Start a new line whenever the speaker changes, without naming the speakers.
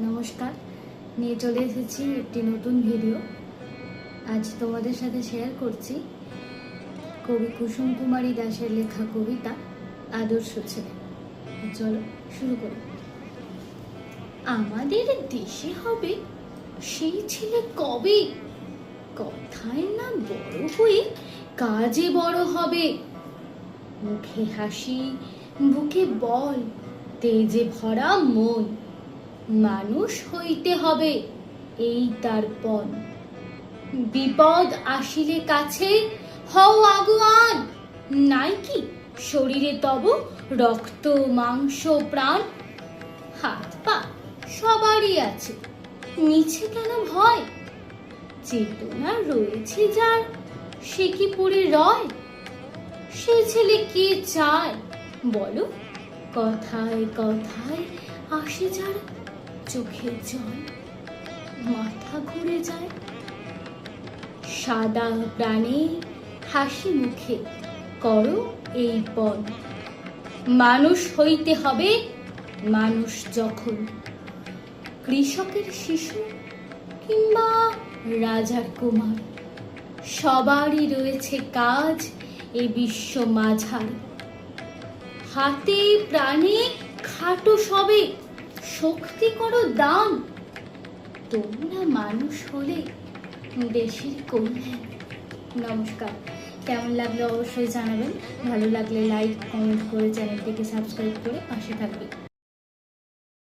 নমস্কার, নিয়ে চলে এসেছি একটি নতুন ভিডিও। আজ তোমাদের সাথে শেয়ার করছি কবি কুসুম কুমারী দাশের লেখা কবিতা আদর্শ ছেলে। চলো শুরু করি। আমাদের দেশে হবে সেই ছেলে কবে, কথায় না বড় হয়ে কাজে বড় হবে। মুখে হাসি, বুকে বল, তেজে ভরা মন, মানুষ হইতে হবে এই তার পণ। বিপদ আসিলে কাছে হও আগুয়ান, নাই কি শরীরে তব রক্ত মাংস প্রাণ। হাত পা সবারই আছে, মিছে কেন ভয়? চেতনা রয়েছে যার, সে কি পড়ে রয়? সে ছেলে কে চায় বলো? কথায় কথায় আসে যার চোখের জল, মাথা ঘুরে যায়। সাদা প্রাণে হাসি মুখে করো এই পণ। মানুষ হইতে হবে মানুষ যখন, কৃষকের শিশু কিংবা রাজার কুমার, সবারই রয়েছে কাজ এ বিশ্ব মাঝার। হাতে প্রাণে খাটো সবে, শক্তি করো দান। তোমরা মানুষ হলে দেশের কল্যাণ। নমস্কার, কেমন লাগলো অবশ্যই জানাবেন। ভালো লাগলে লাইক কমেন্ট করে চ্যানেলটিকে সাবস্ক্রাইব করে পাশে থাকবে।